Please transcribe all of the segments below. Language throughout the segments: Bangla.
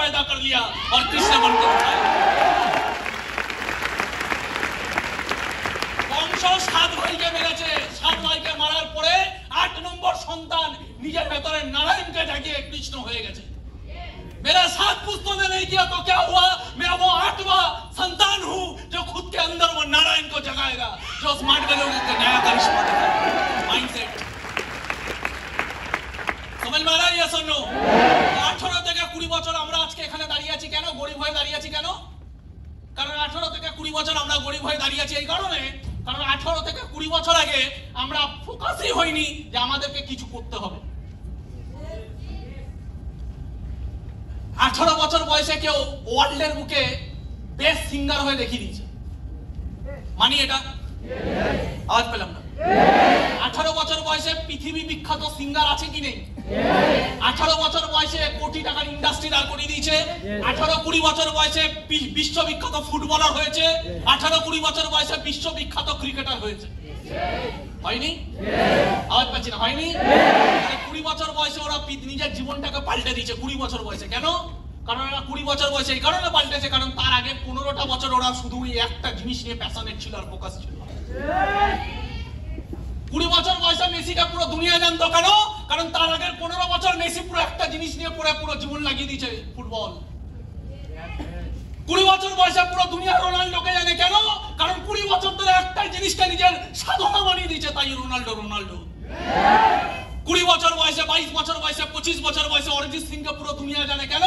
पैदा कर लिया और कृष्ण बनकर उठाया। কংস 7 ভাইকে মেরেছে, 7 ভাইকে মারার পরে 8 নম্বর সন্তান নিজের ভেতরে নারায়ণকে জাগিয়ে কৃষ্ণ হয়ে গেছে। मेरा 7 पुस्तों ने नहीं किया तो क्या हुआ? मैं वो 8वां संतान हूं जो खुद के अंदर वो नारायण को जगाएगा, जो स्मार्ट लोगों को नया करिश्मा देगा। माइंडसेट समझ में आ रहा है या सुनो? 18 থেকে 20 বছর আমরা আজকে এখানে দাঁড়িয়ে আছি কেন? গরিব হয়ে দাঁড়িয়ে আছি কেন? কারণ 18 থেকে 20 বছর আমরা গরিব হয়ে দাঁড়িয়ে আছি এই কারণে, কারণ 18 থেকে 20 বছর আগে আমরা ফোকাসই হইনি যে আমাদেরকে কিছু করতে হবে। 18 বছর বয়সে কেউ ওয়ার্ল্ডের বুকে বেস্ট সিঙ্গার হয়ে দেখিয়ে দিয়েছে, মানি এটা? আওয়াজ পেলাম না। 18 বছর বয়সে পৃথিবী বিখ্যাত সিঙ্গার আছে কি নেই? 18 বছর বয়সে কোটি টাকার ইন্ডাস্ট্রি দাঁড় করিয়ে দিয়েছে। 18-20 বছর বয়সে বিশ্ববিখ্যাত ফুটবলার হয়েছে। 18-20 বছর বয়সে বিশ্ববিখ্যাত ক্রিকেটার হয়েছে, হয়নি? আওয়াজ পাচ্ছি না, হয়নি? 20 বছর বয়সে ওরা নিজের জীবনটাকে পাল্টে দিয়েছে। 20 বছর বয়সে কেন? কারণ ওরা 20 বছর বয়সে এই কারণে পাল্টেছে কারণ তার আগে 15টা বছর ওরা শুধু একটা জিনিস নিয়ে প্যাশনেট ছিল আর ফোকাস ছিল। 20 বছর বয়সে মেসিকে পুরো দুনিয়া জানতো কেন? কারণ তার আগের 15 বছর মেসি পুরো একটা জিনিস নিয়ে পুরো জীবন লাগিয়ে দিয়েছে, ফুটবল। 20 বছর বয়সে পুরো দুনিয়া রোনাল্ডোকে জানে কেন? কারণ 20 বছর ধরে একটাই জিনিসকে নিজের সাধনা বানিয়ে দিয়েছে, তাই রোনাল্ডো। 20 বছর বয়সে, 22 বছর বয়সে, 25 বছর বয়সে অরিজিৎ সিংকে পুরো দুনিয়া জানে কেন?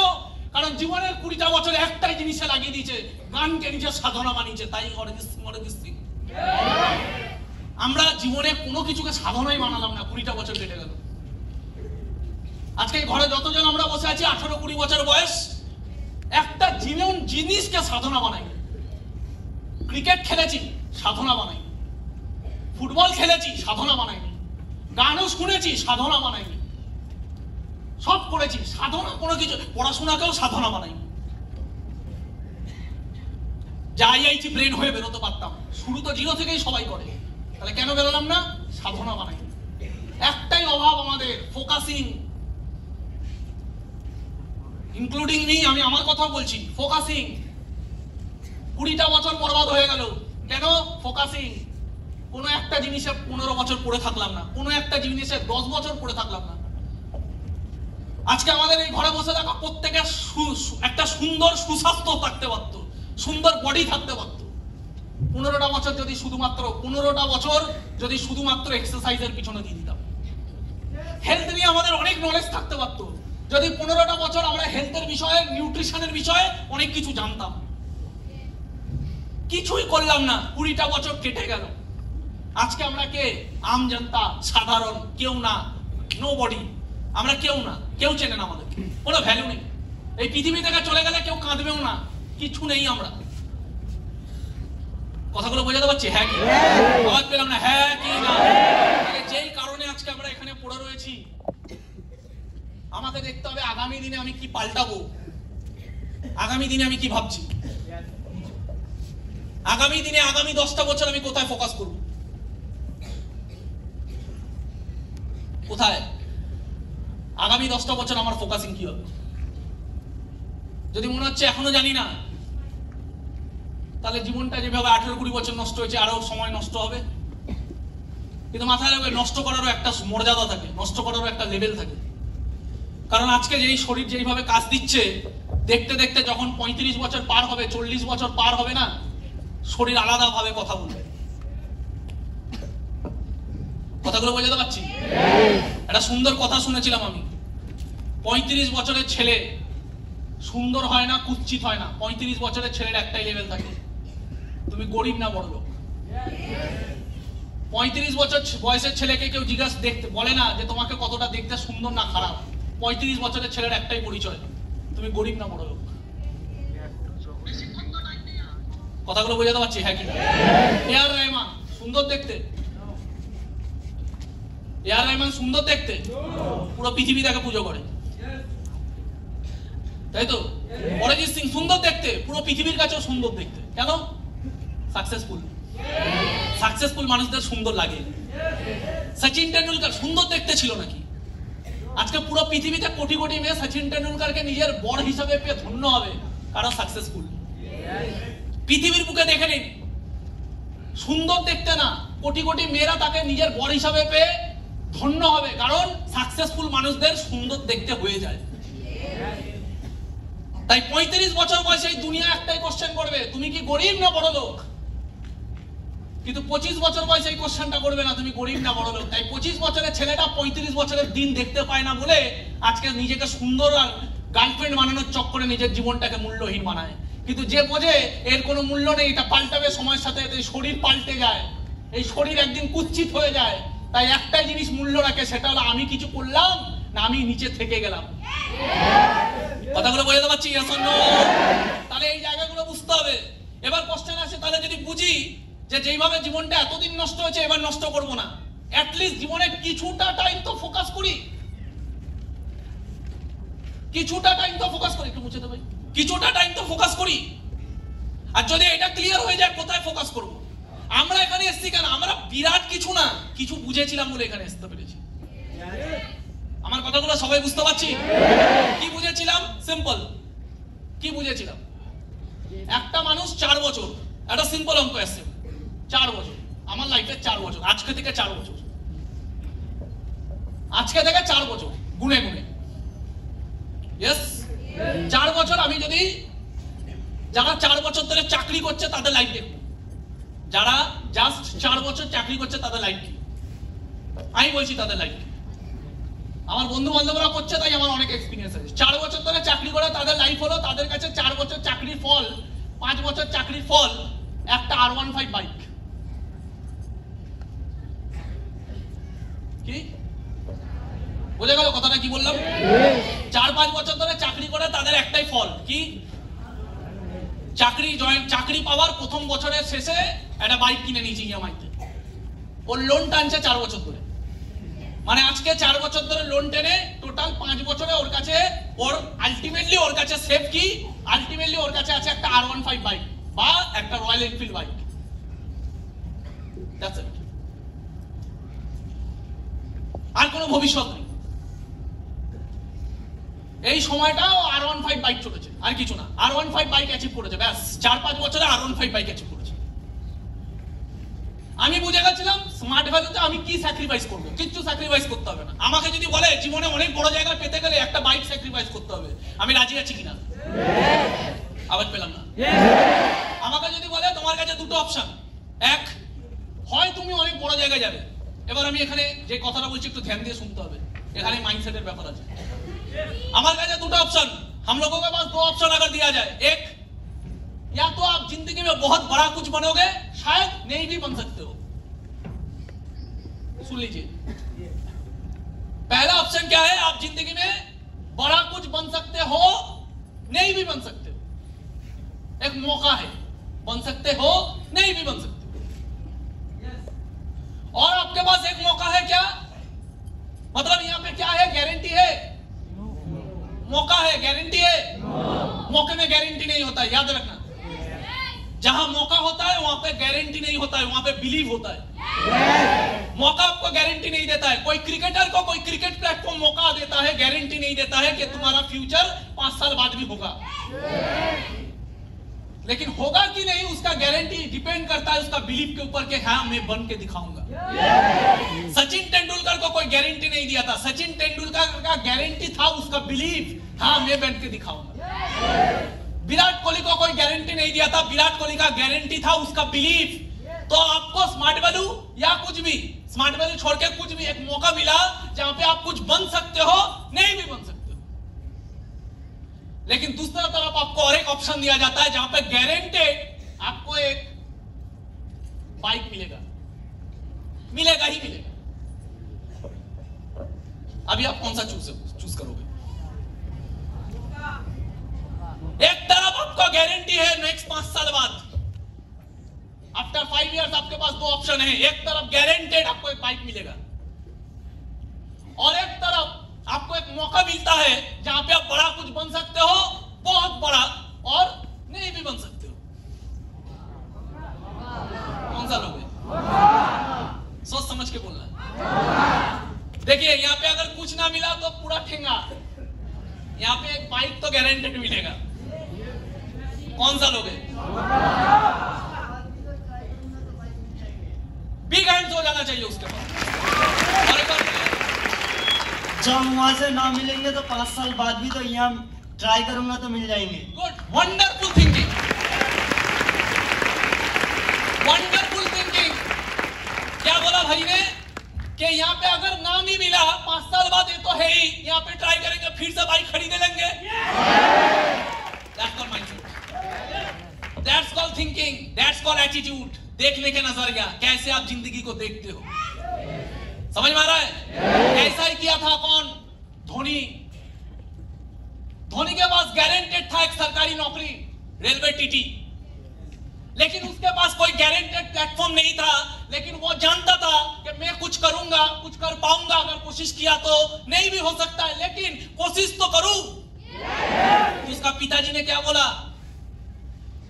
কারণ জীবনের 20টা বছরে একটাই জিনিসে লাগিয়ে দিয়েছে, গানকে নিজের সাধনা বানিয়েছে, তাই অরিজিৎ সিং। আমরা জীবনে কোনো কিছুকে সাধনাই বানালাম না, 20টা বছর কেটে গেল। আজকে ঘরে যতজন আমরা বসে আছি 18-20 বছর বয়স, একটা জিনিসকে সাধনা বানাই। ক্রিকেট খেলেছি, সাধনা বানাই। ফুটবল খেলেছি, সাধনা বানাইনি। গানও শুনেছি, সাধনা বানাইনি। সব করেছি, সাধনা কোনো কিছু, পড়াশোনাকেও সাধনা বানাইনি। যে আইআইটি ব্রেন হয়ে বেরোতে পারতাম, শুরু তো 0 থেকেই সবাই করে, তাহলে কেন বেরোলাম না? সাধনা বানাইনি। একটাই অভাব আমাদের, ফোকাসিং। ইনক্লুডিং মি, আমি আমার কথা বলছি, ফোকাসিং। 20টা বছর বরবাদ হয়ে গেল কেন? ফোকাসিং। কোনো একটা জিনিসে 15 বছর পড়ে থাকলাম না, কোনো একটা জিনিসে 10 বছর পড়ে থাকলাম না। আজকে আমাদের এই ঘরে বসে থাকা প্রত্যেকের একটা সুন্দর সুস্বাস্থ্য থাকতে পারত, সুন্দর বডি থাকতে পারত। 15টা বছর যদি শুধুমাত্র এক্সারসাইজের পিছনে দিয়ে দিতাম। হেলথ নিয়ে আমাদের অনেক নলেজ থাকতে পারতো যদি 15টা বছর আমরা হেলথের বিষয়ে, নিউট্রিশনের বিষয়ে অনেক কিছু জানতাম। কিছুই করলাম না, 20টা বছর কেটে গেল। আজকে আমরা কে? আম জনতা, সাধারণ কেউ না, নো বডি। আমরা কেউ না, কেউ চেনে না আমাদের, কোনো ভ্যালু নেই। এই পৃথিবী থেকে চলে গেলে কেউ কাঁদবেও না, কিছু নেই আমরা। কথাগুলো বোঝাতে পারছি? হ্যাঁ কি? আওয়াজ পেলাম না, হ্যাঁ কি না? যেই কারণে আজকে আমরা এখানে পড়ে রয়েছি, আমাকে দেখতে হবে আগামী দিনে আমি কি পাল্টাবো, আগামী দিনে আমি কি ভাবছি, আগামী দিনে, আগামী 10টা বছর আমি কোথায় ফোকাস করব, কোথায়? আগামী 10টা বছর আমার ফোকাসিং কি হবে? যদি মনে হচ্ছে এখনো জানি না, তাহলে জীবনটা যেভাবে 18-20 বছর নষ্ট হয়েছে, আরো সময় নষ্ট হবে। কিন্তু মাথায় রাখবে, নষ্ট করারও একটা মর্যাদা থাকে, নষ্ট করারও একটা লেভেল থাকে। কারণ আজকে যেই শরীর যেইভাবে কাজ দিচ্ছে, দেখতে দেখতে যখন 35 বছর পার হবে, 40 বছর পার হবে না, শরীর আলাদা ভাবে কথা বলবে। কথাগুলো বোঝাতে পারছি? একটা সুন্দর কথা শুনেছিলাম আমি, 35 বছরের ছেলে সুন্দর হয় না, কুৎসিত হয় না। 35 বছরের ছেলের একটাই লেভেল থাকে, তুমি গরিব না বড়লোক। 35 বছর বয়সের ছেলেকে কেউ জিজ্ঞাসা দেখতে বলে না যে তোমাকে কতটা দেখতে সুন্দর না খারাপ। 35 বছরের ছেলের একটাই পরিচয়, তুমি গরিব না বড়লোক। কথাগুলো বোঝাতে পারছি? হ্যাঁ কি? এআর রহমান সুন্দর দেখতে, এআর রহমান সুন্দর দেখতে, পুরো পৃথিবী তাকে পুজো করে, তাই তো? অরিজিৎ সিং সুন্দর দেখতে, পুরো পৃথিবীর কাছেও সুন্দর দেখতে। কেন? সাকসেসফুল। সাকসেসফুল মানুষদের সুন্দর লাগে। সচিন টেন্ডুলকার সুন্দর দেখতে ছিল নাকি? আজকে পুরো পৃথিবীতে কোটি কোটি মেয়ে সচিন টেন্ডুলকারকে নিজের বর হিসাবে পেয়ে ধন্য হবে, কারণ সাকসেসফুল। পৃথিবীর বুকে দেখে নিন, সুন্দর দেখতে না, কোটি কোটি মেয়েরা তাকে নিজের বর হিসাবে পেয়ে ধন্য হবে, কারণ সাকসেসফুল মানুষদের সুন্দর দেখতে হয়ে যায়। তাই 35 বছর বয়সে এই দুনিয়া একটাই কোশ্চেন করবে, তুমি কি গরিব না বড় লোক? কিন্তু 25 বছর বয়সে এই কোশ্চেনটা করবে না, তুমি গরিব না বড় লোক। তাই 25 বছরের ছেলেটা 35 বছরের দিন দেখতে পায় না বলে আজকে নিজেকে সুন্দর আর গার্লফ্রেন্ড বানানোর চক্করে নিজের জীবনটাকে মূল্যহীন বানায়। কিন্তু যে বোঝে এর কোনো মূল্য নেই, এটা পাল্টাবে সময়ের সাথে, শরীর পাল্টে যায়, এই শরীর একদিন কুৎসিত হয়ে যায়। তাই একটাই জিনিস মূল্য রাখে, সেটা হলো আমি কিছু করলাম না আমি নিচে থেকে গেলাম। কথাগুলো বোঝাতে পারছি? তাহলে এই জায়গাগুলো বুঝতে হবে। এবার কোশ্চেন আসে, তাহলে যদি বুঝি যে যেইভাবে জীবনটা এতদিন নষ্ট হয়েছে এবার নষ্ট করব না, অ্যাটলিস্ট জীবনে কিছুটা টাইম তো ফোকাস করি, কিছুটা টাইম তো ফোকাস করি, একটু মুছে দেবো, কিছুটা টাইম তো ফোকাস করি। আর যদি এটা ক্লিয়ার হয়ে যায় কোথায় ফোকাস করব? আমরা এখানে এসেছি কেন? আমরা বিরাট কিছু না, কিছু বুঝেছিলাম বলে এখানে আসতে পেরেছি। আমার কথাগুলো সবাই বুঝতে পারছি? কি বুঝেছিলাম? সিম্পল। কি বুঝেছিলাম? একটা মানুষ 4 বছর, একটা সিম্পল অঙ্ক আসছে, 4 বছর, আমার লাইফে 4 বছর, আজকে থেকে 4 বছর, আজকে থেকে 4 বছর গুনে গুনে, ইয়েস 4 বছর। আমি যদি যারা 4 বছর ধরে চাকরি করছে তাদের লাইফ দেখব, যারা জাস্ট 4 বছর চাকরি করছে তাদের লাইফ কি, আমি বলছি তাদের লাইফ কি। আমার বন্ধু বান্ধবরা করছে তাই আমার অনেক এক্সপিরিয়েন্স আছে। 4 বছর ধরে চাকরি করে তাদের লাইফ হলো, তাদের কাছে 4 বছর চাকরির ফল, 5 বছর চাকরির ফল একটা R15 বাইক। কি বোঝা গেল কথাটা? কি বললাম? 4-5 বছর ধরে চাকরি করে তাদের একটাই ফল কি? চাকরি পাওয়ার প্রথম বছরের শেষে একটা বাইক কিনে নিয়েছে ইএমআইতে। ওর লোন টানছে 4 বছর ধরে, মানে আজকে 4 বছর ধরে লোন টেনে টোটাল 5 বছরে ওর কাছে, ওর আলটিমেটলি ওর কাছে সেফ কি? আলটিমেটলি ওর কাছে আছে একটা R15 বাইক বা একটা রয়্যাল এনফিল্ড বাইক। আর কোনো ভবিষ্যৎ নেই। এই সময়টাও R15 বাইক চলেছে, আর কিছু না। R15 বাইক অ্যাচিভ করেছে, ব্যাস 4-5 বছরে R15 বাইক অ্যাচিভ করেছে। আমি বুঝে গেছিলাম স্মার্ট ভ্যালুতে আমি কি স্যাক্রিফাইস করবো, কিচ্ছু স্যাক্রিফাইস করতে হবে না। আমাকে যদি বলে জীবনে অনেক বড় জায়গায় পেতে গেলে একটা বাইক স্যাক্রিফাইস করতে হবে, আমি রাজি আছি কিনা? আওয়াজ পেলাম না। আমাকে যদি বলে তোমার কাছে দুটো অপশন, এক হয় তুমি অনেক বড় জায়গায় যাবে। এবার আমি এখানে যে কথাটা বলছি একটু ধ্যান দিয়ে শুনতে হবে, এখানে মাইন্ডসেটের ব্যাপার আছে। আমার কাছে দুটো ऑप्शन, हम लोगों के पास 2 ऑप्शन अगर दिया जाए, एक या तो आप जिंदगी में बहुत बड़ा कुछ बनोगे, शायद नहीं भी बन सकते हो। सुन लीजिए, पहला ऑप्शन क्या है? आप जिंदगी में बड़ा कुछ बन सकते हो, नहीं भी बन सकते हो। एक मौका है, बन सकते हो, नहीं भी बन सकते हो। और आपके पास एक मौका है, क्या मतलब? यहां पे क्या है? गारंटी है? मौका है, गारंटी है? मौके में गारंटी नहीं होता है, याद रखना। जहां मौका होता है वहां पे गारंटी नहीं होता है, वहां पे बिलीव होता है। मौका आपको गारंटी नहीं देता है। कोई क्रिकेटर को कोई क्रिकेट प्लेटफॉर्म मौका देता है, गारंटी नहीं देता है कि तुम्हारा फ्यूचर 5 साल बाद भी होगा, लेकिन होगा कि नहीं उसका गारंटी डिपेंड करता है उसका बिलीफ के ऊपर कि हाँ मैं बन के दिखाऊंगा। सचिन तेंदुलकर को कोई गारंटी नहीं दिया था, सचिन तेंदुलकर का गारंटी था उसका बिलीफ, हाँ मैं बन के दिखाऊंगा। विराट कोहली को कोई गारंटी नहीं दिया था, विराट कोहली का गारंटी था उसका बिलीफ। तो आपको स्मार्ट वैल्यू या कुछ भी, स्मार्ट वैल्यू छोड़ के कुछ भी, एक मौका मिला जहां पे आप कुछ बन सकते हो, नहीं भी बन सकते हो। लेकिन दूसरी तरफ आपको और एक ऑप्शन दिया जाता है जहां पे गारंटेड आपको एक बाइक मिलेगा, मिलेगा ही मिलेगा। अभी आप कौन सा चूज करोगे? एक तरफ आपको गारंटी है नेक्स्ट 5 साल बाद, आफ्टर 5 इयर्स आपके पास 2 ऑप्शन है। एक तरफ गारंटेड आपको एक बाइक मिलेगा, और एक तरफ आपको एक मौका मिलता है जहां पे आप बड़ा कुछ बन सकते हो, बहुत बड़ा, और नहीं भी बन सकते हो। कौन सा लोगे? सोच समझ के बोलना। देखिए यहाँ पे अगर कुछ ना ना मिला तो पूरा ठेंगा। यहाँ पे एक बाइक तो गारंटेड मिलेगा। कौन सा लोगे? बिग हैंड्स हो जाना चाहिए उसके पास। और एक बार जब वहां से ना मिलेंगे तो 5 साल बाद भी तो यहाँ ट्राई करूंगा तो मिल जाएंगे। Good, wonderful thinking, wonderful thinking. क्या बोला भाई ने कि यहाँ पे अगर नाम ही मिला 5 साल बाद, ये तो है ही, यहाँ पे ट्राई करेंगे, फिर से बाइक खरीदे लेंगे। That's called mindset, that's called thinking, that's called attitude। देखने के नजरिया, कैसे आप जिंदगी को देखते हो, समझ में आ रहा है? ऐसा ही किया था कौन? धोनी। धोनी के पास गारंटेड था एक सरकारी नौकरी, रेलवे टीटी, लेकिन उसके पास कोई गारंटेड प्लेटफॉर्म नहीं था। लेकिन वो जानता था कि मैं कुछ करूंगा, कुछ कर पाऊंगा, अगर कोशिश किया तो नहीं भी हो सकता है, लेकिन कोशिश तो करूं। तो उसका पिताजी ने क्या बोला?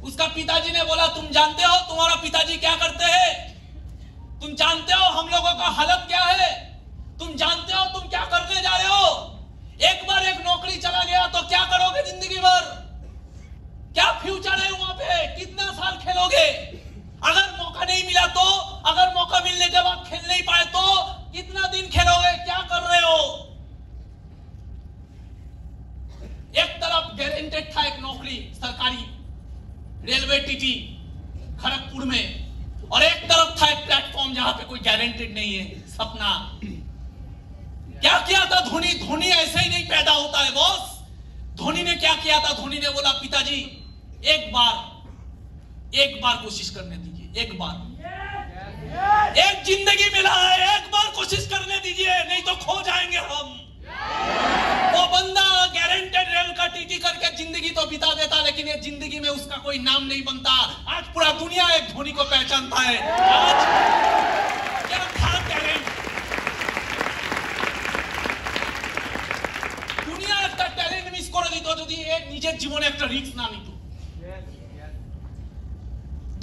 उसका पिताजी ने बोला, तुम जानते हो तुम्हारा पिताजी क्या करते हैं? तुम जानते हो हम लोगों का हालत क्या है? तुम जानते हो तुम क्या करने जा रहे हो? एक बार एक नौकरी चला गया तो क्या करोगे जिंदगी भर? क्या फ्यूचर है वहां पे? कितना साल खेलोगे? अगर मौका नहीं मिला तो, अगर मौका मिलने के बाद खेल नहीं पाए तो कितना दिन खेलोगे? क्या कर रहे हो? एक तरफ गारंटेड था एक नौकरी सरकारी, रेलवे टीटी खड़गपुर में, और एक तरफ था एक प्लेटफॉर्म जहां पे कोई गारंटेड नहीं है, सपना। क्या किया था धोनी? धोनी ऐसे ही नहीं पैदा होता है बॉस। धोनी ने क्या किया था? धोनी ने बोला, पिताजी एक बार कोशिश करने दीजिए, एक बार, एक जिंदगी मिला है, एक बार कोशिश करने दीजिए, नहीं तो खो जाएंगे हम। वो बंदा गारंटेड रेल का टीटी करके जिंदगी तो बिता देता, लेकिन ये जिंदगी में उसका कोई नाम नहीं बनता। आज पूरा दुनिया एक धोनी को पहचानता है। आज क्या था टैलेंट, दुनिया একটা ট্যালেন্ট মিস করে দিত যদি এর নিজের জীবনে একটা রিস্ক না নিত।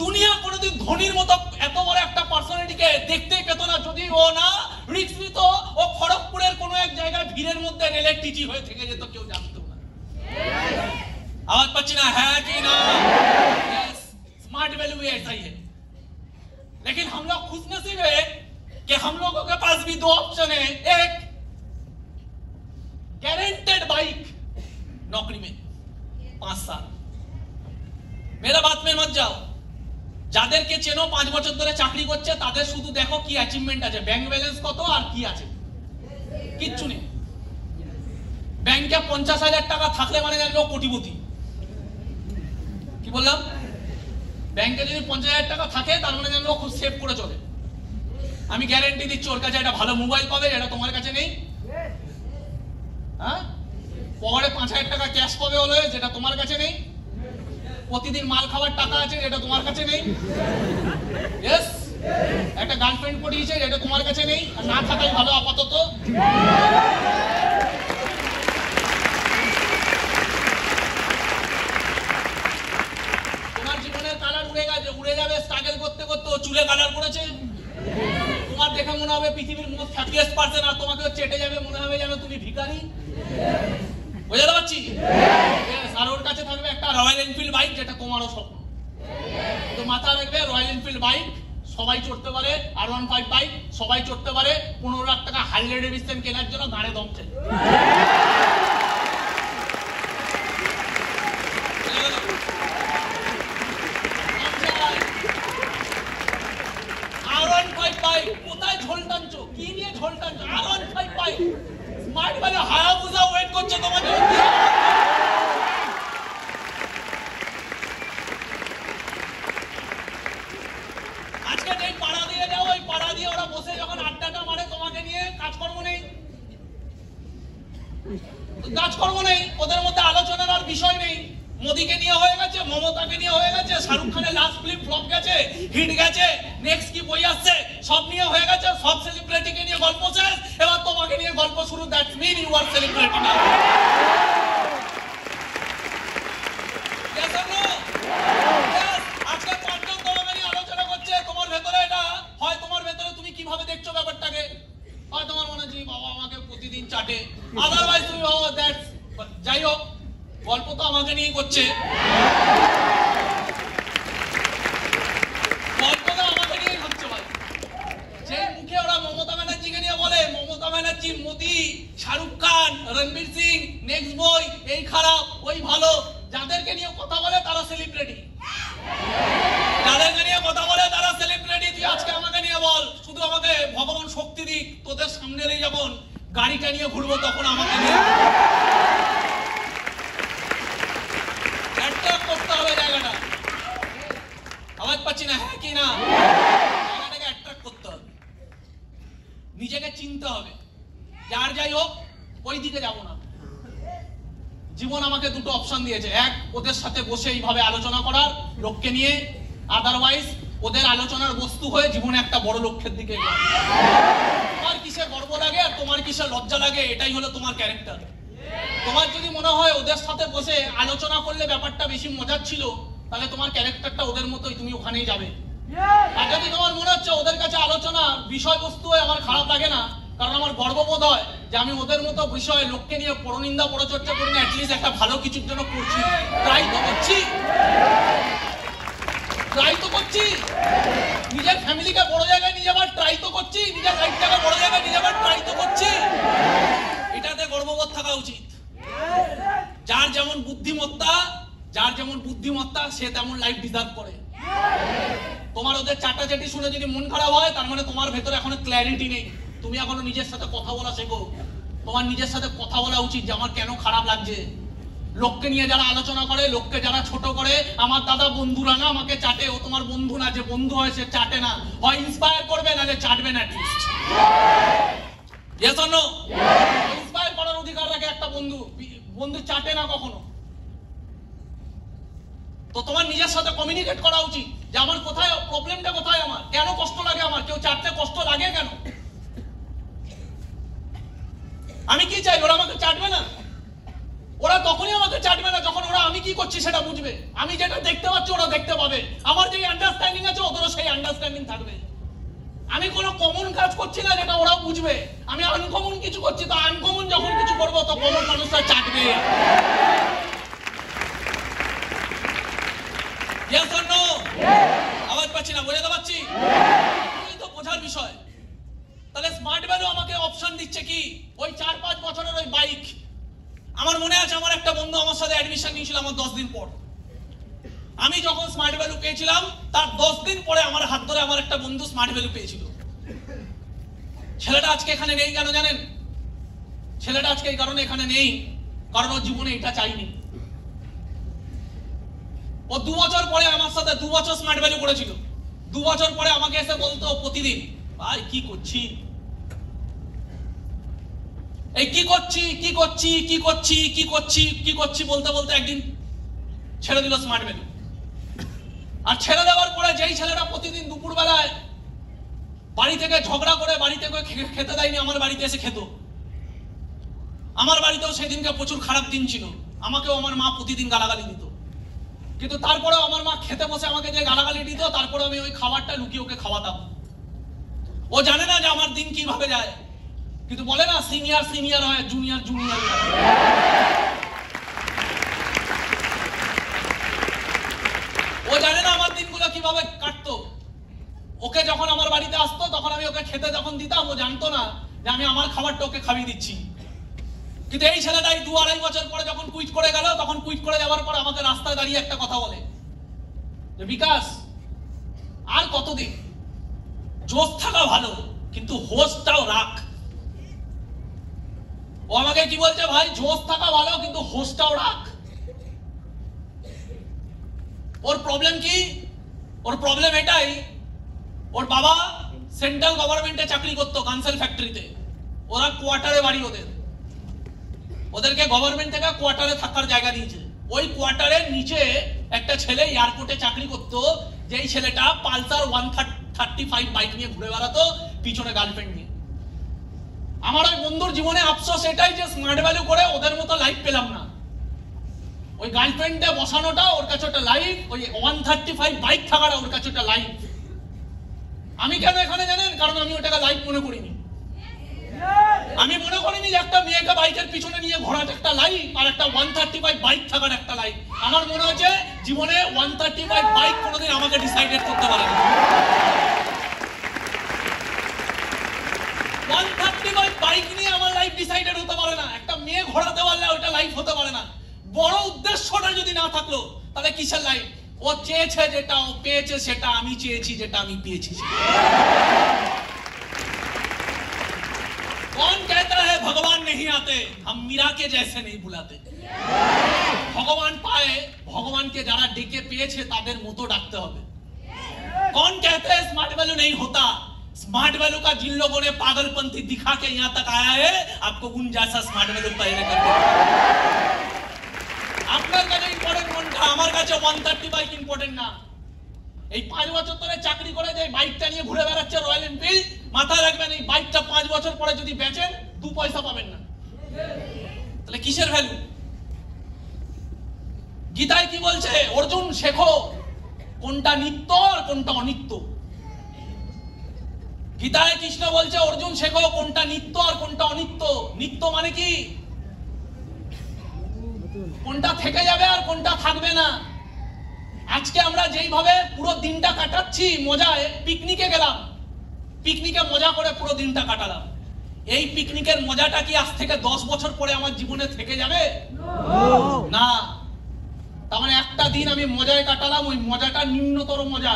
দুনিয়া কোনোদিন ধোনির মতো এত বড় একটা পার্সোনালিটিকে দেখতেই পেত না যদি ও না রিস্ক নিত। ও খড়গপুরের কোনো এক জায়গায় ভিড়ের মধ্যে রেলের টিটি হয়ে থেকে যেত, কেউ জানতো না। आवाज पाচ্ছি না? है कि ना? स्मार्ट वैल्यू भी ऐसा ही है। लेकिन हम लोग खुशनसीब है कि हम लोगों के पास भी दो ऑप्शन है। एक गारंटेड बाइक नौकरी में 5 साल। मेरा बात में मत जाओ, যাদেরকে চেনো 5 বছর ধরে চাকরি করছে তাদের শুধু দেখো কি অ্যাচিভমেন্ট আছে, ব্যাংক ব্যালেন্স কত আর কি আছে, কিচ্ছু নেই। ব্যাংকে 50,000 টাকা থাকলে মানে জানবে ও কোটিপতি। কি বললাম? ব্যাংকে যদি 50,000 টাকা থাকে তার মানে জানবে ও খুব সেভ করে চলে। আমি গ্যারান্টি দিচ্ছি ওর কাছে একটা ভালো মোবাইল পাবে, যেটা তোমার কাছে নেই। হ্যাঁ, পরে 5,000 টাকা ক্যাশ পাবে হলো, যেটা তোমার কাছে নেই। প্রতিদিন মাল খাবার টাকা আছে, যেটা তোমার কাছে নেই। यस, একটা গার্লফ্রেন্ড পড়িয়েছে, যেটা তোমার কাছে নেই। আর না থাকাই ভালো আপাতত। তোমার জীবনের কালার উড়ে যাবে স্ট্রাগল করতে করতে। ও চুলে কালার করেছে, তোমার দেখে মনে হবে পৃথিবীর মোস্ট হ্যাপিয়েস্ট পারসন, আর তোমাকে চেটে যাবে, মনে হবে যেন তুমি ভিখারি। বুঝতে পারছি? আর ওর কাছে থাকবে একটা রয়্যাল এনফিল্ড বাইক, যেটা তোমারও স্বপ্ন। তো মাথা রাখবে, রয়্যাল এনফিল্ড বাইক সবাই চড়তে পারে, R15 বাইক সবাই চড়তে পারে। 15 লাখ টাকা হার্লে ডেভিডসন কেনার জন্য গাড়ে দম চাই। R15 বাইক কোথায় ঝোল টানছো? কি নিয়ে ঝোল টানছো? R15 বাইক স্মার্ট মানে হায়াবুসা ওয়েট করছে তোমাকে। আজকে যেই পাড়া দিয়ে যাও, ওই পাড়া দিয়ে ওরা বসে যখন আড্ডাটা মারে তোমাকে নিয়ে, কাজকর্ম নেই, কাজকর্ম নেই, ওদের মধ্যে আলোচনার আর বিষয় নেই। মোদিকে নিয়ে হয়ে গেছে, মমতাকে নিয়ে হয়ে গেছে, শাহরুখ খানের লাস্ট ফিল্ম ফ্লপ গেছে, হিট গেছে, নেক্সট কি বই আসছে সব নিয়ে হয়ে গেছে, সব সেলিব্রিটিকে নিয়ে গল্প শেষ। এবার তোমাকে নিয়ে গল্প শুরু। That's mean you are celebrity now. আজকে 5 জন তোমাকে নিয়ে আলোচনা করছে। তোমার ভেতরে এটা হয়, তোমার ভেতরে তুমি কিভাবে দেখছো ব্যাপারটাকে। হয় তোমার মনে হচ্ছে বাবা আমাকে প্রতিদিন চাটে, গল্পটা আমাকে নিয়ে ভাবছে ভাই। যে মুখে ওরা মমতা ব্যানার্জিকে নিয়ে বলে মমতা ব্যানার্জি, মোদি, শাহরুখ খান, রণবীর সিং, নেক্সট বই, এই খারাপ ওই ভালো, যাদেরকে নিয়ে কথা বলে তারা সেলিব্রিটি, যাদেরকে নিয়ে কথা বলে তারা সেলিব্রিটি। তুই আজকে আমাকে নিয়ে বল, শুধু আমাকে ভগবান শক্তি দিক, তোদের সামনে যখন গাড়িটা নিয়ে ঘুরবো তখন আমাকে নিয়ে করতে হবে জায়গাটা। আওয়াজ পাচ্ছি না, হ্যাঁ কি না? জায়গাটাকে অ্যাট্রাক্ট করতে হবে, নিজেকে চিনতে হবে, যার যাই হোক ওই দিকে যাব না। জীবন আমাকে দুটো অপশন দিয়েছে, এক ওদের সাথে বসে এইভাবে আলোচনা করার লোককে নিয়ে, আদারওয়াইজ ওদের আলোচনার বস্তু হয়ে জীবনে একটা বড় লক্ষ্যের দিকে এগোনো। তোমার কিসে গর্ব লাগে আর তোমার কিসে লজ্জা লাগে, এটাই হলো তোমার ক্যারেক্টার। তোমার যদি মনে হয় ওদের সাথে বসে আলোচনা করলে ব্যাপারটা বেশি মজার ছিল, তাহলে তোমার ক্যারেক্টারটা ওদের মতোই, তুমি ওখানেই যাবে। আর যদি তোমার মনে হচ্ছে ওদের কাছে আলোচনা বিষয়বস্তু হয়ে আমার খারাপ লাগে না, কারণ আমার গর্ববোধ হয় যে আমি ওদের মতো বিষয়ে লোককে নিয়ে পরনিন্দা পরচর্চা করি না, অ্যাটলিস্ট একটা ভালো কিছুর জন্য করছি, ট্রাই তো করছি, নিজের ফ্যামিলিকে বড় জায়গায় নিয়ে যাবার ট্রাই তো করছি, নিজের লাইফটাকে বড় জায়গায় নিয়ে যাবার ট্রাই তো করছি। এটাতে গর্ববোধ থাকা উচিত। যার যেমন বুদ্ধিমত্তা সে তেমন লাইফ ডিজার্ভ করে। তোমার ওদের চাটাচাটি শুনে যদি মন খারাপ হয়, তার মানে তোমার ভেতরে এখনো ক্ল্যারিটি নেই, তুমি এখনো নিজের সাথে কথা বলা শেখো। তোমার নিজের সাথে কথা বলা উচিত যে আমার কেন খারাপ লাগছে। লোককে নিয়ে যারা আলোচনা করে, লোককে যারা ছোট করে, আমার দাদা বন্ধুরা না আমাকে চাটে, ও তোমার বন্ধু না, যে বন্ধু হয় সে চাটে না, হয় ইন্সপায়ার করবে না যে চাটবে না। At least yes or no? Inspire করার অধিকার রাখে একটা বন্ধু, বন্ধু চাটে না কখনো। তো তোমার নিজের সাথে কমিউনিকেট করা উচিত যে আমার কোথায় প্রবলেমটা, কোথায় আমার কেন কষ্ট লাগে, আমার কেউ চাটতে কষ্ট লাগে কেন, আমি কি চাই ওরা আমাকে চাটবে না। ওরা তখনই আমাকে চাটবে না যখন ওরা আমি কি করছি সেটা বুঝবে। আমি যেটা দেখতে পাচ্ছি ওরা দেখতে পাবে, আমার যে আন্ডারস্ট্যান্ডিং আছে ওদেরও সেই আন্ডারস্ট্যান্ডিং থাকবে। আমি কোনো কমন কাজ করছি না যেটা ওরা বুঝবে, আমি আনকমন কিছু করছি, তো আনকমন যখন কিছু করবো তো কমন মানুষরা চাটবে। Yes or no? আওয়াজ পাচ্ছি না, বোঝাতে পারছি? এই তো বোঝার বিষয়। তাহলে স্মার্ট ভ্যালু আমাকে অপশন দিচ্ছে কি, ওই 4-5 বছরের ওই বাইক। আমার মনে আছে আমার একটা বন্ধু আমার সাথে অ্যাডমিশন নিয়েছিল আমার 10 দিন পর। আমি যখন স্মার্ট ভ্যালু পেয়েছিলাম তার 10 দিন পরে আমার হাত ধরে আমার একটা বন্ধু স্মার্ট ভ্যালু পেয়েছিল। ছেলেটা আজকে এখানে নেই কেন জানেন? ছেলেটা আজকে এই কারণে এখানে নেই, কারণ ওর জীবনে এটা চাইনি। ও 2 বছর পরে আমার সাথে 2 বছর স্মার্ট ভ্যালু করেছিল। 2 বছর পরে আমাকে এসে বলতো প্রতিদিন, ভাই কি করছি, এই কি করছি বলতে বলতে একদিন ছেড়ে দিল স্মার্ট ভ্যালু। আর ছেড়ে দেওয়ার পরে যেই ছেলেটা প্রতিদিন দুপুর বেলায় বাড়ি থেকে ঝগড়া করে বাড়ি থেকে খেতে দেয়নি, আমার বাড়িতে এসে খেত। আমার বাড়িতেও সেদিনকে প্রচুর খারাপ দিন ছিল, আমাকেও আমার মা প্রতিদিন গালাগালি দিত, কিন্তু তারপরেও আমার মা খেতে বসে আমাকে যে গালাগালি দিত, তারপরে আমি ওই খাবারটা লুকিয়ে ওকে খাওয়াতাম। ও জানে না যে আমার দিন কিভাবে যায়, কিন্তু বলে না সিনিয়র হয়, জুনিয়র হয়। ও জানে না আমার দিনগুলো কিভাবে কাটতো। ওকে যখন আমার বাড়িতে আসতো তখন আমি ওকে খেতে যখন দিতাম, ও জানতো না যে আমি আমার খাবারটা ওকে খাইয়ে দিচ্ছি। কিন্তু এই ছেলেটাই 2-2.5 বছর পরে যখন কুইট করে গেল, তখন কুইট করে যাওয়ার পর আমাকে রাস্তায় দাঁড়িয়ে একটা কথা বলে যে বিকাশ আর কতদিন, জোশ থাকা ভালো কিন্তু হোশটাও রাখ। ও আমাকে কি বলছে, ভাই জোশ থাকা ভালো কিন্তু হোশটাও রাখ। ওর প্রবলেম কি? ওর প্রবলেম এটাই, ওর বাবা সেন্ট্রাল গভর্নমেন্টে চাকরি করতো কানসেল ফ্যাক্টরিতে, ওরা কোয়ার্টারে বাড়ি, ওদেরকে গভর্নমেন্ট থেকে কোয়ার্টারে থাকার জায়গা দিয়েছে। ওই কোয়ার্টারের নিচে একটা ছেলে এয়ারপোর্টে চাকরি করতো, যেই ছেলেটা পালসার 135 বাইক নিয়ে ঘুরে বেড়াতো পিছনে গার্লফ্রেন্ড নিয়ে। আমার ওই বন্ধুর জীবনে আফসোস এটাই যে স্মার্ট ভ্যালু করে ওদের মতো লাইফ পেলাম না। ওই গার্লফ্রেন্ডে বসানোটা ওর কাছে একটা লাইফ, ওই 135 বাইক থাকাটা ওর কাছে একটা লাইফ। আমি কেন এখানে জানেন? কারণ আমি ওটাকে লাইফ মনে করিনি। আমি মনে করিনি যে একটা মেয়েকে বাইকের পিছনে নিয়ে ঘোরার একটা লাইফ আর একটা 135 বাইক থাকার একটা লাইফ। আমার মনে হচ্ছে জীবনে 135 বাইক কোনোদিন আমাকে ডিসাইডেড করতে পারে না। 135 বাইক নিয়ে আমার লাইফ ডিসাইডেড হতে পারে না। একটা মেয়ে ঘোরাতে পারলে ওটা লাইফ হতে পারে না। বড় উদ্দেশ্যটা যদি না থাকলো তাহলে কিসের লাইফ? ও চেয়েছে যেটা, ও পেয়েছে সেটা, আমি চেয়েছি যেটা, আমি পেয়েছি। कौन कहता है भगवान नहीं आते? हम मीरा के जैसे नहीं बुलाते। भगवान पाए, भगवान के যারা ডেকে পেয়েছে তাদের মতো ডাকতে হবে। कौन कहते हैं स्मार्ट वैल्यू नहीं होता? स्मार्ट वैल्यू का जिन लोगों ने पागलपंथी दिखा के यहाँ तक आया है, आपको उन जैसा स्मार्ट वैल्यू पैदा करके আপনার কাছে ইম্পর্টেন্ট কোনটা? আমার কাছে 130 বাইক ইম্পর্টেন্ট না। এই 5 বছর ধরে চাকরি করে যে বাইকটা নিয়ে ঘুরে বেড়াচ্ছে রয়্যাল এনফিল্ড, মাথায় রাখবেন এই বাইকটা 5 বছর পরে যদি বেচেন 2 পয়সা পাবেন না। তাহলে কিসের ভ্যালু? গীতায় কি বলছে? অর্জুন শেখো কোনটা নিত্য আর কোনটা অনিত্য। গীতায় কৃষ্ণ বলছে অর্জুন শেখো কোনটা নিত্য আর কোনটা অনিত্য। নিত্য মানে কি? কোনটা থেকে যাবে আর কোনটা থাকবে না। আজকে আমরা যেইভাবে পুরো দিনটা কাটাচ্ছি মজায়, পিকনিকে গেলাম, পিকনিকে মজা করে পুরো দিনটা কাটালাম, এই পিকনিকের মজাটা কি আজ থেকে 10 বছর পরে আমার জীবনে থেকে যাবে? না। তার মানে একটা দিন আমি মজায় কাটালাম, ওই মজাটা নিম্নতর মজা,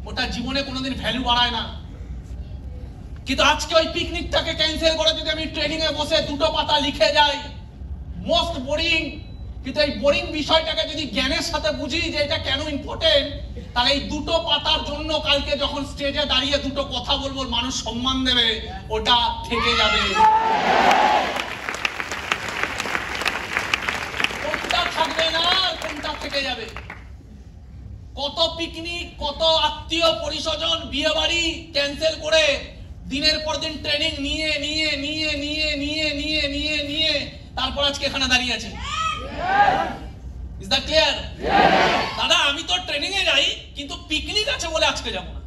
ওটা জীবনে কোনোদিন ভ্যালু বাড়ায় না। কিন্তু আজকে ওই পিকনিকটাকে ক্যান্সেল করে যদি আমি ট্রেনিং এ বসে 2টো পাতা লিখে যাই, মোস্ট বোরিং, কিন্তু এই বোরিং বিষয়টাকে যদি জ্ঞানের সাথে বুঝি যে এটা কেন ইম্পর্টেন্ট, তাহলে এই 2টো পাতার জন্য কালকে যখন স্টেজে দাঁড়িয়ে 2টো কথা বলবো, মানুষ সম্মান দেবে, ওটা থেকে যাবে। কোনটা থাকবে না, কোনটা থেকে যাবে। কত পিকনিক, কত আত্মীয় পরিস্বজন, বিয়ে বাড়ি ক্যান্সেল করে দিনের পর দিন ট্রেনিং নিয়ে নিয়ে নিয়ে নিয়ে নিয়ে নিয়ে নিয়ে নিয়ে তারপর আজকে এখানে দাঁড়িয়ে আছে। Is that clear? দাদা আমি তো ট্রেনিং এ যাই কিন্তু পিকনিক আছে বলে আজকে যাব না।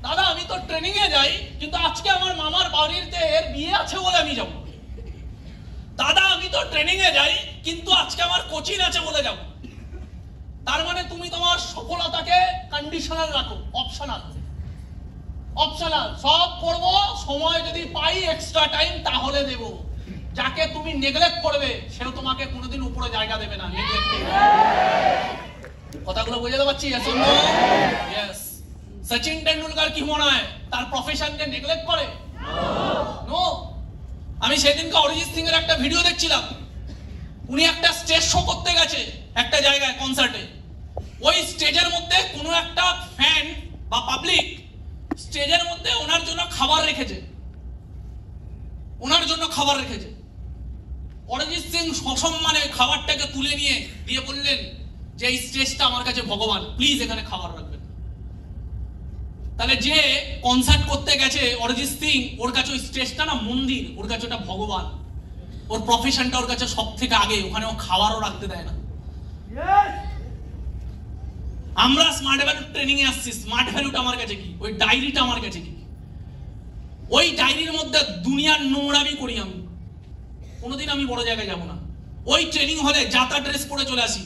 দাদা আমি তো ট্রেনিং এ যাই কিন্তু আজকে আমার মামার বাড়িতে এর বিয়ে আছে বলে আমি যাব না। দাদা আমি তো ট্রেনিং এ যাই কিন্তু আজকে আমার কোচিং আছে বলে যাব। তার মানে তুমি তোমার সফলতাকে কন্ডিশনাল রাখো, অপশনাল। অপশনাল সব করব, সময় যদি পাই এক্সট্রা টাইম তাহলে দেব। যাকে তুমি নেগলেক্ট করবে সেও তোমাকে কোনোদিন উপরে জায়গা দেবে না। কথাগুলো বুঝতে পারছি? ইয়েস। সচিন টেন্ডুলকার কি মনে হয় তার প্রফেশনকে নেগলেক্ট করে? নো। আমি সেদিনকে অরিজিৎ সিং এর একটা ভিডিও দেখছিলাম, উনি একটা স্টেজ শো করতে গেছে একটা জায়গায় কনসার্টে। ওই স্টেজের মধ্যে কোনো একটা ফ্যান বা পাবলিক স্টেজের মধ্যে ওনার জন্য খাবার রেখেছে, ওনার জন্য খাবার রেখেছে। অরিজিৎ সিং সসম্মানে খাবারটাকে তুলে নিয়ে দিয়ে বললেন যে এই স্টেজটা আমার কাছে ভগবান, প্লিজ এখানে খাবার রাখবেন। তাহলে যে কনসার্ট করতে গেছে অরিজিৎ সিং, ওর কাছে ওই স্টেজটা না মন্দির, ওর কাছে ওটা ভগবান। ওর প্রফেশনটা ওর কাছে সব থেকে আগে, ওখানে ও খাবারও রাখতে দেয় না। আমরা স্মার্ট ভ্যালু ট্রেনিং এ আসছি, স্মার্ট ভ্যালুটা আমার কাছে কি? ওই ডায়েরিটা আমার কাছে কি? ওই ডায়েরির মধ্যে দুনিয়ার নোংরামি করি আমি, কোনোদিন আমি বড় জায়গায় যাব না। ওই ট্রেনিং হলে যাতা ড্রেস পরে চলে আসি।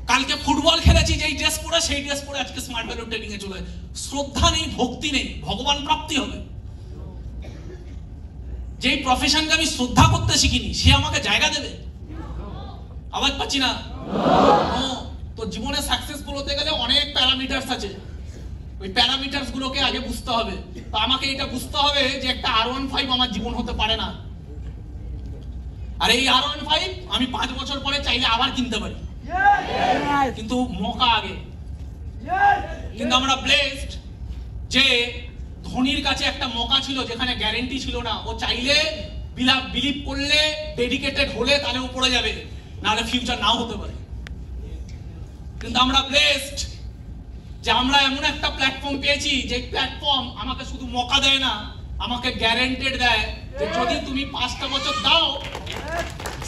কালকে ফুটবল খেলেছি যেই ড্রেস পরে, সেই ড্রেস পরে আজকে স্মার্ট ভ্যালু ট্রেনিং এ চলে। শ্রদ্ধা নেই, ভক্তি নেই, ভগবান প্রাপ্তি হবে। যেই প্রফেশনকে আমি শ্রদ্ধা করতে শিখিনি সে আমাকে জায়গা দেবে? আওয়াজ পাচ্ছি না? তো জীবনে সাকসেসফুল হতে গেলে অনেক প্যারামিটারস আছে, ওই প্যারামিটারস গুলোকে আগে বুঝতে হবে। তো আমাকে এটা বুঝতে হবে যে একটা R15 আমার জীবন হতে পারে না, আর এই R15 আমি 5 বছর পরে চাইলে আবার কিনতে পারি, কিন্তু মৌকা আগে। কিন্তু আমরা ব্লেসড যে ধোনির কাছে একটা মৌকা ছিল যেখানে গ্যারেন্টি ছিল না। ও চাইলে বিলিভ করলে, ডেডিকেটেড হলে তাহলে ও পড়ে যাবে, নাহলে ফিউচার নাও হতে পারে। কিন্তু আমরা ব্লেসড যে আমরা এমন একটা প্ল্যাটফর্ম পেয়েছি যে প্ল্যাটফর্ম আমাকে শুধু মৌকা দেয় না, আমাকে গ্যারান্টেড দেয় যে যদি তুমি 5টা বছর দাও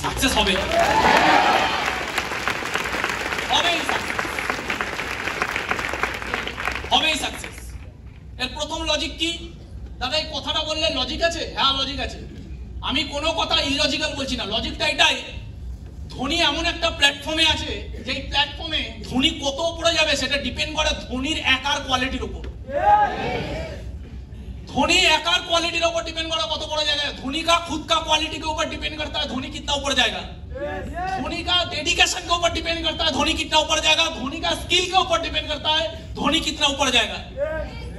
সাকসেস হবে, হবেই সাকসেস। এর প্রথম লজিক কি? দাদা এই কথাটা বললে লজিক আছে? হ্যাঁ লজিক আছে। আমি কোনো কথা ইললজিক্যাল বলছি না, লজিকটা এটাই, ধোনি এমন একটা প্ল্যাটফর্মে আছে যেই প্ল্যাটফর্মে ধোনি কত উপরে যাবে সেটা ডিপেন্ড করে ধোনির একার কোয়ালিটির উপর। धोनी एकार क्वालिटी ऊपर डिपेंड करा कत बड़ा जाएगा। धोनी का खुद का क्वालिटी के ऊपर डिपेंड करता है धोनी कितना ऊपर जाएगा। धोनी का डेडिकेशन के ऊपर डिपेंड करता है धोनी कितना ऊपर जाएगा। धोनी का स्किल के ऊपर डिपेंड करता है धोनी कितना ऊपर जाएगा।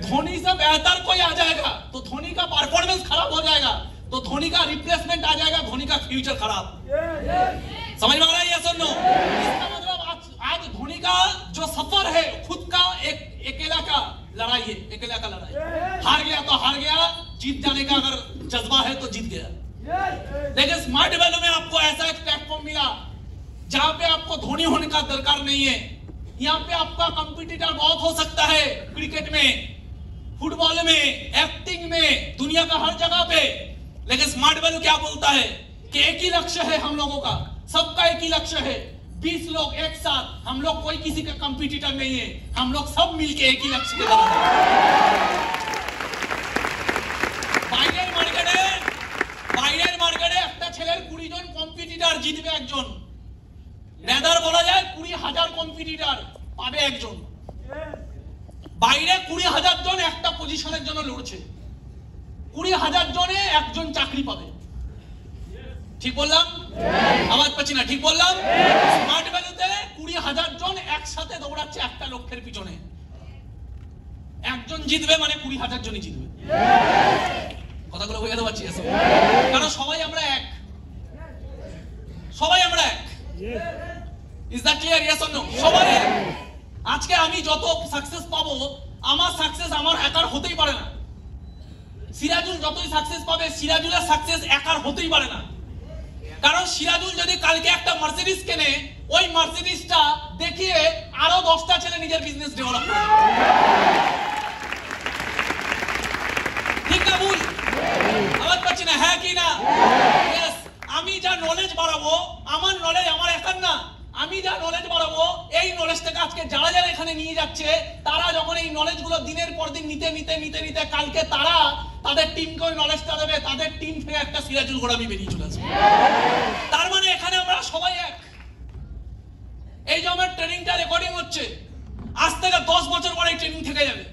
धोनी से बेहतर कोई आ जाएगा तो धोनी का परफॉर्मेंस खराब हो जाएगा, तो धोनी का रिप्लेसमेंट आ जाएगा, धोनी का फ्यूचर खराब। समझ में आ रहा है ये सुनो? इसका मतलब आज धोनी का जो सफर है खुद का एक अकेला का लड़ाई है, अकेला का लड़ाई। हार गया तो हार गया, जीत जाने का अगर जज्बा है तो जीत गया। लेकिन स्मार्ट वैल्यू में आपको ऐसा एक प्लेटफॉर्म मिला जहां पे आपको धोनी होने का दरकार नहीं है। यहाँ पे आपका कंपटीटर बहुत हो सकता है, क्रिकेट में, फुटबॉल में, एक्टिंग में, दुनिया का हर जगह पे। लेकिन स्मार्ट वैल्यू क्या बोलता है कि एक ही लक्ष्य है हम लोगों का, सबका एक ही लक्ष्य है। 20 लोग एक साथ, हम लोग कोई किसी का कंपटीटर नहीं है, हम लोग सब मिलके एक ही लक्ष्य के तरफ हैं। বাইরের মার্কেটে একটা ছেলের 20 জন কম্পিটিটর, জিতবে একজন। নেদার বলা যায় 20,000 কম্পিটিটর, পাবে একজন। বাইরে 20,000 জন একটা পজিশনের জন্য লড়ছে, 20,000 জনে একজন চাকরি পাবে। ঠিক বললাম? আওয়াজ পাচ্ছি না? ঠিক বললাম? স্মার্ট ভ্যালুতে 20,000 জন একসাথে দৌড়াচ্ছে একটা লক্ষ্যের পিছনে, একজন জিতবে মানে 20,000 জনই জিতবে। কথাগুলো বুঝাতে পারছি? কারণ সবাই আমরা এক, সবাই আমরা এক। Is that clear? Yes or no? সবাই এক। আজকে আমি যত সাকসেস পাবো, আমার সাকসেস আমার একার হতেই পারে না। সিরাজুল যতই সাকসেস পাবে, সিরাজুলের সাকসেস একার হতেই পারে না। কারণ সিরাজুল যদি কালকে একটা মার্সিডিজ কেনে, ওই মার্সিডিজটা দেখিয়ে আরো 10টা ছেলে নিজের বিজনেস ডেভেলপ করে। ঠিক না ভুল? আওয়াজ পাচ্ছি না? হ্যাঁ কি না? यस। আমি যা নলেজ বাড়াবো, আমার নলেজ আমার একার না, আমি যা নলেজ বাড়াবো এই নলেজ থেকে আজকে যারা যারা এখানে নিয়ে যাচ্ছে, তারা যখন এই নলেজ গুলো দিনের পর দিন নিতে নিতে নিতে নিতে কালকে তারা তাদের টিমকে ওই নলেজটা দেবে, তাদের টিম থেকে একটা সিরাজুল গোড়ামি বেরিয়ে চলে আসবে। তার মানে এখানে আমরা সবাই এক। এই যে আমার ট্রেনিংটা রেকর্ডিং হচ্ছে, আজ থেকে 10 বছর পরে এই ট্রেনিং থেকে যাবে।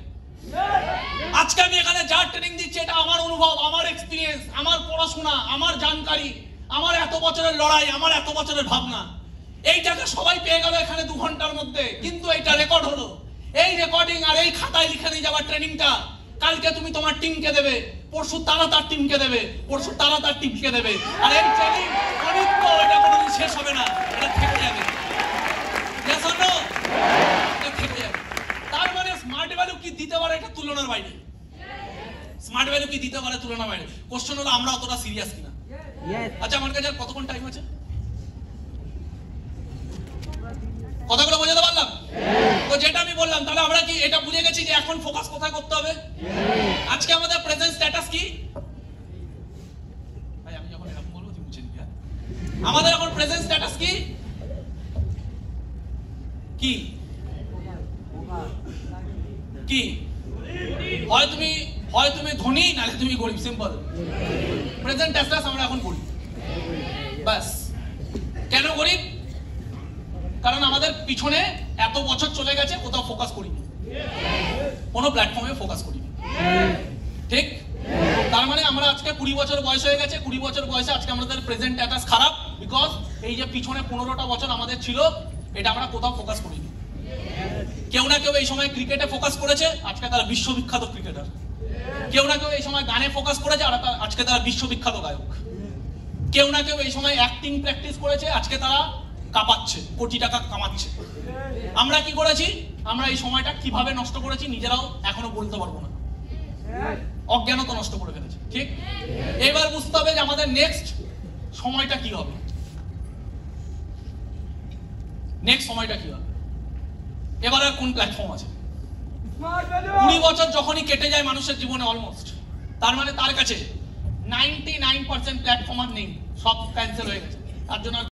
আজকে আমি এখানে যা ট্রেনিং দিচ্ছি এটা আমার অনুভব, আমার এক্সপিরিয়েন্স, আমার পড়াশোনা, আমার জানকারি, আমার এত বছরের লড়াই, আমার এত বছরের ভাবনা। এইটাকে সবাই পেয়ে গেল এখানে 2 ঘন্টার মধ্যে, কিন্তু এটা রেকর্ড হলো। এই রেকর্ডিং আর এই খাতায় লিখে নিয়ে যাওয়ার ট্রেনিংটা কালকে তুমি তোমার টিমকে দেবে, পরশু তারা তার টিমকে দেবে, পরশু তারা তার টিমকে দেবে। আর এই ট্রেনিং অনিত্য, এটা কোনোদিন শেষ হবে না, এটা থেকে যাবে। Yes or no? এটা থেকে যাবে। তার মানে স্মার্ট ভ্যালু কি দিতে পারে এটা তুলনার বাইরে। স্মার্ট ভ্যালু কি দিতে পারে তুলনার বাইরে। কোশ্চেন হলো আমরা অতটা সিরিয়াস কিনা। আচ্ছা আমার কাছে কতক্ষণ টাইম আছে? কথাগুলো বোঝাতে পারলাম তো? যেটা আমি বললাম, তাহলে আমরা কি এটা বুঝে গেছি যে এখন ফোকাস কোথায় করতে হবে? আজকে আমাদের প্রেজেন্ট স্ট্যাটাস কি? ভাই আমি যখন এরকম বলবো তুমি বুঝে নিবে। আমাদের এখন প্রেজেন্ট স্ট্যাটাস কি? কি কি? হয় তুমি ধনী, নালে তুমি গরিব, সিম্পল। প্রেজেন্ট স্ট্যাটাস আমরা এখন করি বাস। কেন গরিব? কারণ আমাদের পিছনে এত বছর চলে গেছে, কোথাও ফোকাস করিনি, কোনো প্ল্যাটফর্মে ফোকাস করিনি। ঠিক? তার মানে আমরা আজকে 20 বছর বয়স হয়ে গেছে, 20 বছর বয়সে আজকে আমাদের প্রেজেন্ট স্ট্যাটাস খারাপ, বিকজ এই যে পিছনে 15টা বছর আমাদের ছিল, এটা আমরা কোথাও ফোকাস করিনি। কেউ না কেউ এই সময় ক্রিকেটে ফোকাস করেছে, আজকে তারা বিশ্ববিখ্যাত ক্রিকেটার। কেউ না কেউ এই সময় গানে ফোকাস করেছে, আর আজকে তারা বিশ্ববিখ্যাত গায়ক। কেউ না কেউ এই সময় অ্যাক্টিং প্র্যাকটিস করেছে, আজকে তারা কাঁপাচ্ছে, কোটি টাকা কামাচ্ছে। আমরা কি করেছি? আমরা এই সময়টা কিভাবে নষ্ট করেছি নিজেরাও এখনো বলতে পারবো না, অজ্ঞানত নষ্ট করে ফেলেছি। ঠিক? এবার বুঝতে হবে যে আমাদের নেক্সট সময়টা কি হবে, নেক্সট সময়টা কি হবে, এবার আর কোন প্ল্যাটফর্ম আছে। 20 বছর যখনই কেটে যায় মানুষের জীবনে অলমোস্ট, তার মানে তার কাছে 99% প্ল্যাটফর্ম আর নেই, সব ক্যান্সেল হয়ে গেছে। তার জন্য